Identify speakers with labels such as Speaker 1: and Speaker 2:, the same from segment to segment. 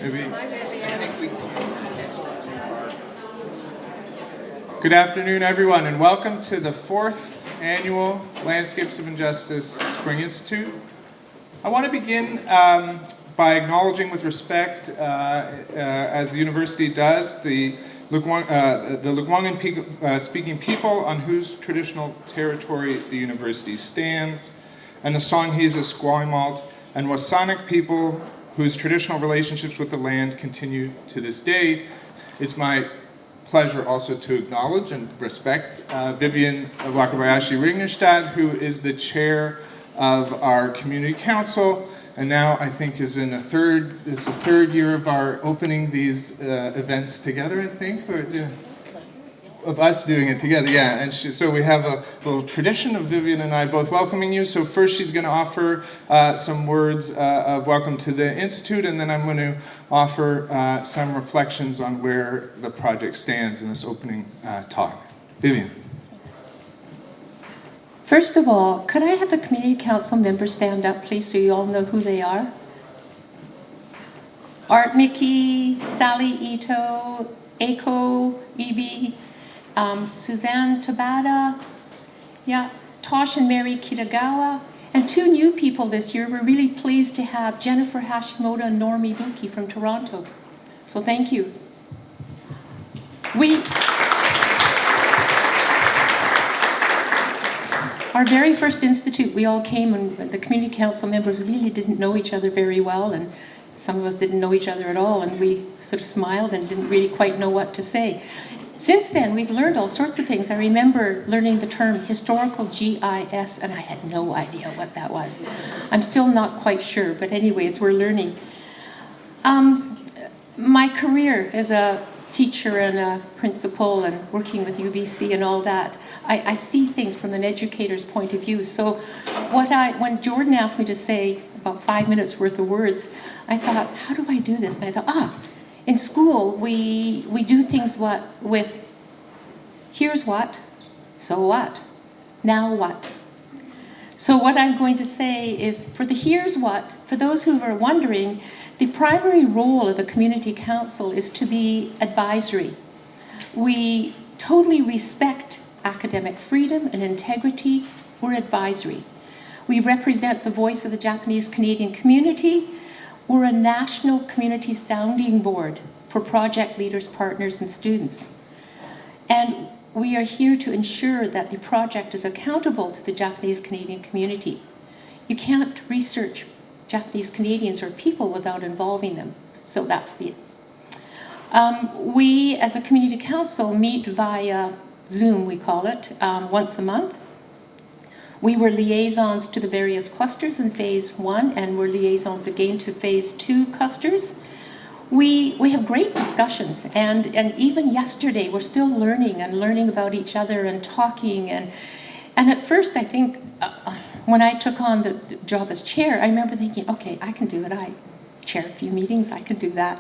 Speaker 1: Maybe.
Speaker 2: I think we can't start too far.
Speaker 1: Good afternoon, everyone, and welcome to the 4th Annual Landscapes of Injustice Spring Institute. I want to begin by acknowledging with respect, as the university does, the Lekwungen speaking people on whose traditional territory the university stands, and the Songhees, Esquimalt, and Wasanic people whose traditional relationships with the land continue to this day. It's my pleasure also to acknowledge and respect Vivian Rygnestad, who is the chair of our community council, and now I think is in the third year of our opening these events together, I think, or, yeah, of us doing it together, yeah. And so we have a little tradition of Vivian and I both welcoming you. So first she's going to offer some words of welcome to the Institute, and then I'm going to offer some reflections on where the project stands in this opening talk. Vivian.
Speaker 3: First of all, could I have the community council members stand up, please, so you all know who they are? Art Mickey, Sally Ito, Eiko, Ibi, Suzanne Tabata, yeah, Tosh and Mary Kitagawa, and 2 new people this year. We're really pleased to have Jennifer Hashimoto and Normie Buki from Toronto. So thank you. Our very first institute, we all came, and the community council members really didn't know each other very well, and some of us didn't know each other at all, and we sort of smiled and didn't really quite know what to say. Since then, we've learned all sorts of things. I remember learning the term historical GIS, and I had no idea what that was. I'm still not quite sure, but anyways, we're learning. My career as a teacher and a principal and working with UBC and all that, I see things from an educator's point of view. So when Jordan asked me to say about 5 minutes worth of words, I thought, how do I do this? And I thought, in school, we do things with here's what, so what, now what. So what I'm going to say is, for the here's what, for those who are wondering, the primary role of the community council is to be advisory. We totally respect academic freedom and integrity. We're advisory. We represent the voice of the Japanese Canadian community. We're a national community sounding board for project leaders, partners, and students. And we are here to ensure that the project is accountable to the Japanese Canadian community. You can't research Japanese Canadians or people without involving them. So that's the we, as a community council, meet via Zoom, we call it, once a month. We were liaisons to the various clusters in phase 1, and we're liaisons again to phase 2 clusters. We have great discussions, and even yesterday we're still learning about each other and talking. And at first, I think, when I took on the job as chair, I remember thinking, okay, I can do it. I chair a few meetings, I can do that.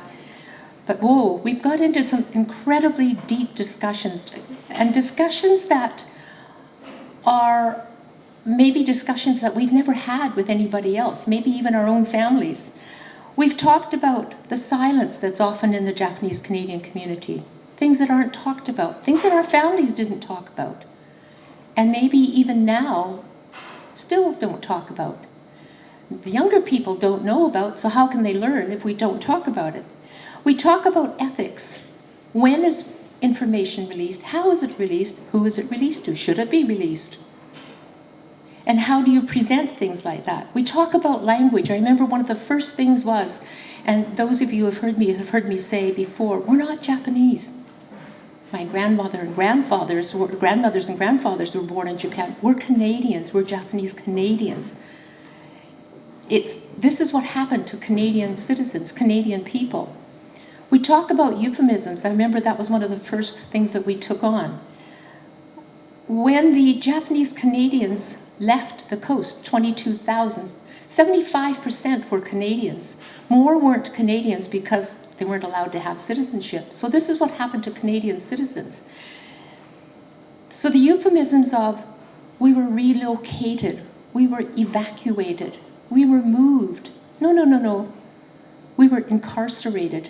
Speaker 3: But whoa, we've got into some incredibly deep discussions, and discussions that are maybe discussions that we've never had with anybody else, maybe even our own families. We've talked about the silence that's often in the Japanese Canadian community, things that aren't talked about, things that our families didn't talk about, and maybe even now still don't talk about. The younger people don't know about, so how can they learn if we don't talk about it? We talk about ethics. When is information released? How is it released? Who is it released to? Should it be released? And how do you present things like that? We talk about language. I remember one of the first things was, and those of you who have heard me say before, we're not Japanese. My grandmothers and grandfathers were born in Japan. We're Canadians. We're Japanese Canadians. This is what happened to Canadian citizens, Canadian people. We talk about euphemisms. I remember that was one of the first things that we took on. When the Japanese Canadians left the coast, 22,000, 75% were Canadians. More weren't Canadians because they weren't allowed to have citizenship. So this is what happened to Canadian citizens. So the euphemisms of, we were relocated, we were evacuated, we were moved. No. We were incarcerated.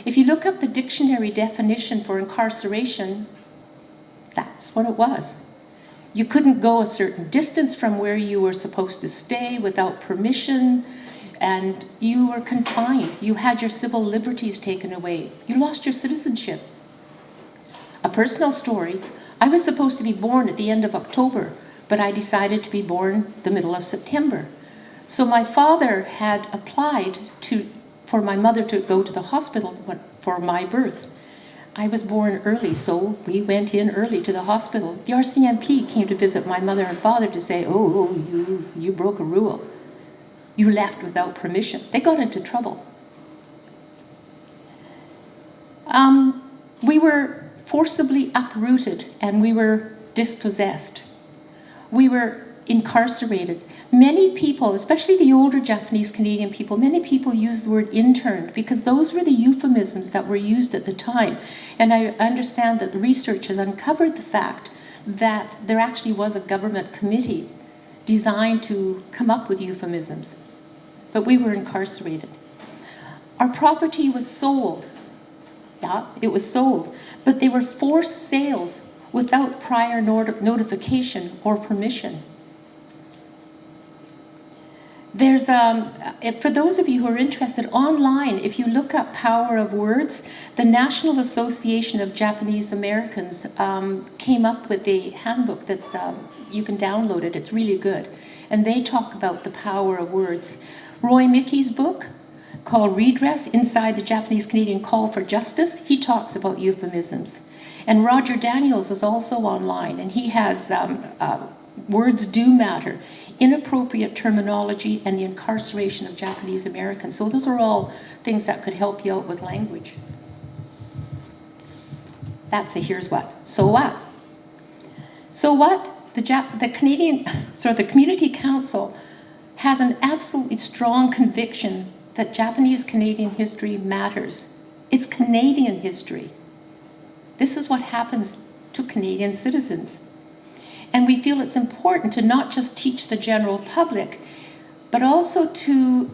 Speaker 3: If you look up the dictionary definition for incarceration, that's what it was. You couldn't go a certain distance from where you were supposed to stay without permission, and you were confined. You had your civil liberties taken away. You lost your citizenship. A personal story, I was supposed to be born at the end of October, but I decided to be born the middle of September. So my father had applied for my mother to go to the hospital for my birth. I was born early, so we went in early to the hospital. The RCMP came to visit my mother and father to say, oh, you broke a rule. You left without permission. They got into trouble. We were forcibly uprooted and we were dispossessed. We were incarcerated. Many people, especially the older Japanese Canadian people, many people use the word interned because those were the euphemisms that were used at the time. And I understand that research has uncovered the fact that there actually was a government committee designed to come up with euphemisms. But we were incarcerated. Our property was sold. Yeah, it was sold. But they were forced sales without prior notification or permission. There's, for those of you who are interested, online, if you look up Power of Words, the National Association of Japanese Americans came up with a handbook that's, you can download it, it's really good. And they talk about the power of words. Roy Mickey's book, called Redress, Inside the Japanese Canadian Call for Justice, he talks about euphemisms. And Roger Daniels is also online, and he has Words Do Matter, Inappropriate Terminology, and the Incarceration of Japanese Americans. So those are all things that could help you out with language. That's a here's what. So what? So what? The Community Council has an absolutely strong conviction that Japanese Canadian history matters. It's Canadian history. This is what happens to Canadian citizens. And we feel it's important to not just teach the general public, but also to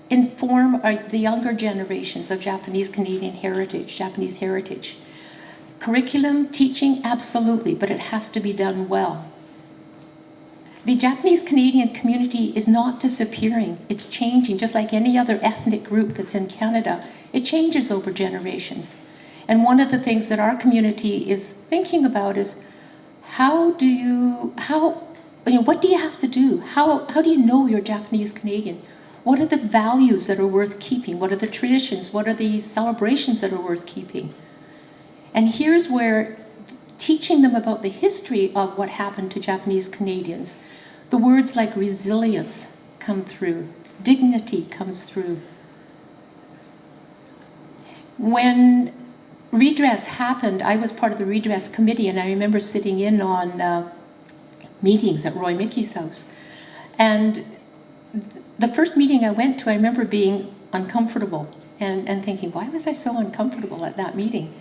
Speaker 3: inform the younger generations of Japanese Canadian heritage, Japanese heritage. Curriculum, teaching, absolutely, but it has to be done well. The Japanese Canadian community is not disappearing, it's changing, just like any other ethnic group that's in Canada. It changes over generations. And one of the things that our community is thinking about is what do you have to do? How do you know you're Japanese Canadian? What are the values that are worth keeping? What are the traditions? What are the celebrations that are worth keeping? And here's where teaching them about the history of what happened to Japanese Canadians, the words like resilience come through, dignity comes through. When redress happened, I was part of the redress committee, and I remember sitting in on meetings at Roy Mickey's house. And the first meeting I went to, I remember being uncomfortable and thinking, why was I so uncomfortable at that meeting?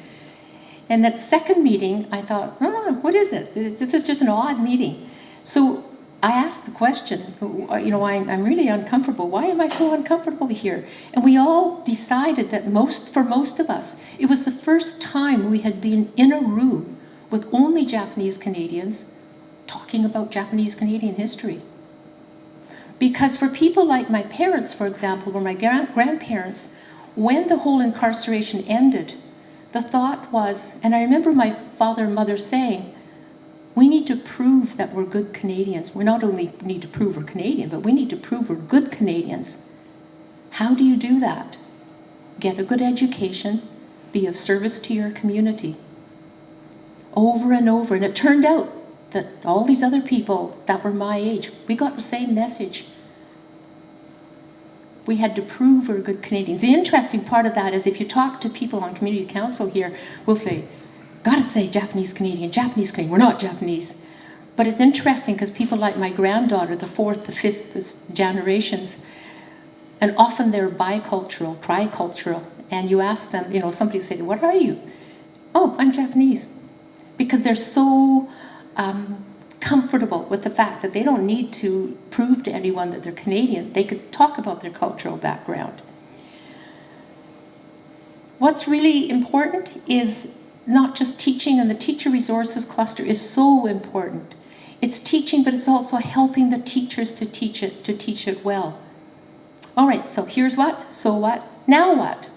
Speaker 3: And that second meeting, I thought, what is it? This is just an odd meeting. So I asked the question, I'm really uncomfortable. Why am I so uncomfortable here? And we all decided that for most of us, it was the first time we had been in a room with only Japanese Canadians talking about Japanese Canadian history. Because for people like my parents, for example, or my grandparents, when the whole incarceration ended, the thought was, and I remember my father and mother saying, we need to prove that we're good Canadians. We not only need to prove we're Canadian, but we need to prove we're good Canadians. How do you do that? Get a good education, be of service to your community. Over and over, and it turned out that all these other people that were my age, we got the same message. We had to prove we're good Canadians. The interesting part of that is if you talk to people on community council here, we'll say, gotta say Japanese Canadian, we're not Japanese. But it's interesting because people like my granddaughter, the fourth, the fifth generations, and often they're bicultural, tricultural, and you ask them, somebody will say, what are you? Oh, I'm Japanese. Because they're so comfortable with the fact that they don't need to prove to anyone that they're Canadian. They could talk about their cultural background. What's really important is not just teaching, and the teacher resources cluster is so important. It's teaching, but it's also helping the teachers to teach it well. All right, so here's what, so what, now what?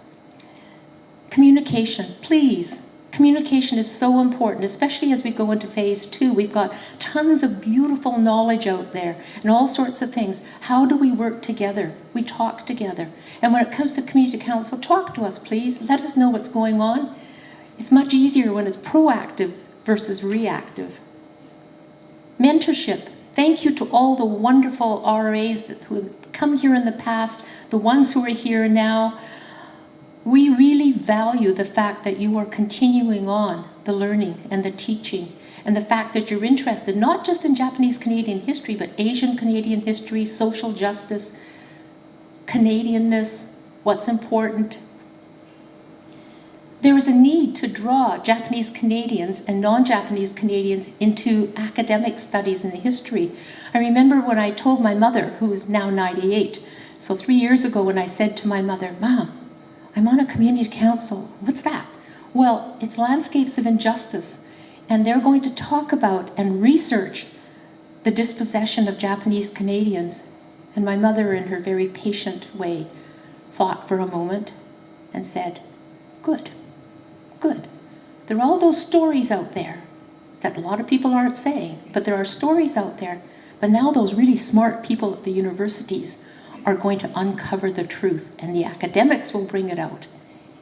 Speaker 3: Communication, please. Communication is so important, especially as we go into phase 2. We've got tons of beautiful knowledge out there and all sorts of things. How do we work together? We talk together. And when it comes to community council, talk to us, please. Let us know what's going on. It's much easier when it's proactive versus reactive. Mentorship. Thank you to all the wonderful RAs who have come here in the past, the ones who are here now. We really value the fact that you are continuing on the learning and the teaching, and the fact that you're interested not just in Japanese Canadian history, but Asian Canadian history, social justice, Canadianness, what's important. There is a need to draw Japanese Canadians and non-Japanese Canadians into academic studies in the history. I remember when I told my mother, who is now 98, so 3 years ago when I said to my mother, "Mom, I'm on a community council." "What's that?" "Well, it's Landscapes of Injustice, and they're going to talk about and research the dispossession of Japanese Canadians." And my mother, in her very patient way, thought for a moment and said, "Good. Good. There are all those stories out there that a lot of people aren't saying, but there are stories out there. But now those really smart people at the universities are going to uncover the truth, and the academics will bring it out.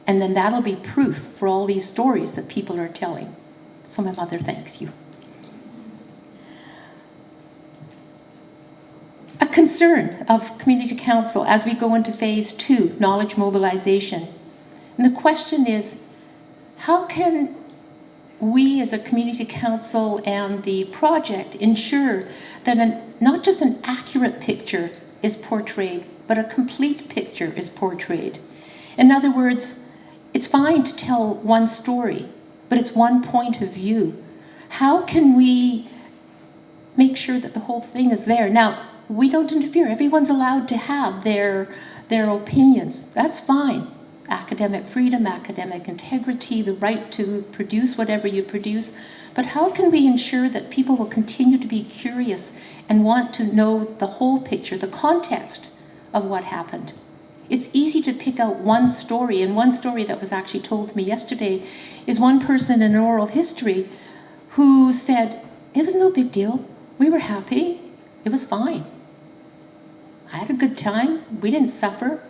Speaker 3: And then that'll be proof for all these stories that people are telling." So my mother thanks you. A concern of community council as we go into phase 2, knowledge mobilization. And the question is, how can we as a community council and the project ensure that not just an accurate picture is portrayed, but a complete picture is portrayed? In other words, it's fine to tell one story, but it's one point of view. How can we make sure that the whole thing is there? Now, we don't interfere. Everyone's allowed to have their opinions. That's fine. Academic freedom, academic integrity, the right to produce whatever you produce. But how can we ensure that people will continue to be curious and want to know the whole picture, the context of what happened? It's easy to pick out one story, and one story that was actually told to me yesterday is one person in oral history who said, "It was no big deal. We were happy. It was fine. I had a good time. We didn't suffer."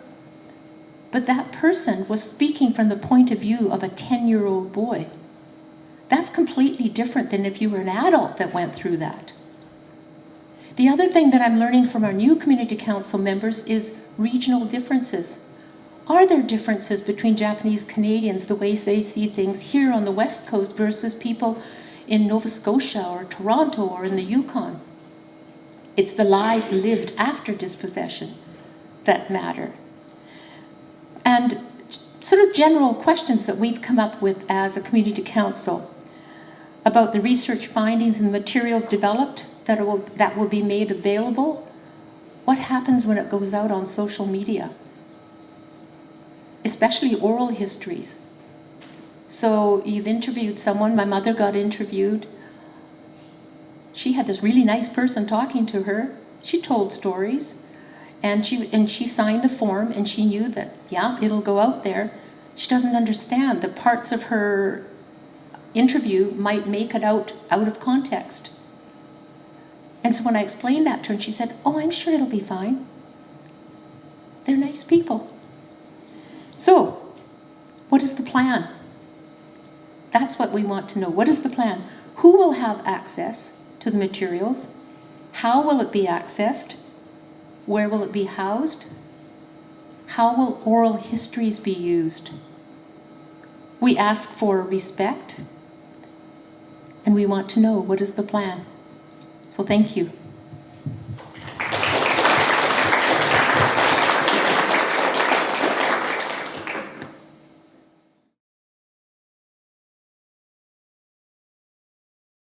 Speaker 3: But that person was speaking from the point of view of a 10-year-old boy. That's completely different than if you were an adult that went through that. The other thing that I'm learning from our new community council members is regional differences. Are there differences between Japanese Canadians, the ways they see things here on the West Coast versus people in Nova Scotia or Toronto or in the Yukon? It's the lives lived after dispossession that matter. And sort of general questions that we've come up with as a community council about the research findings and materials developed that will be made available. What happens when it goes out on social media? Especially oral histories. So you've interviewed someone. My mother got interviewed. She had this really nice person talking to her. She told stories. And she signed the form, and she knew that, yeah, it'll go out there. She doesn't understand the parts of her interview might make it out of context. And so when I explained that to her, and she said, "Oh, I'm sure it'll be fine." They're nice people. So, what is the plan? That's what we want to know. What is the plan? Who will have access to the materials? How will it be accessed? Where will it be housed? How will oral histories be used? We ask for respect, and we want to know what is the plan. So thank you.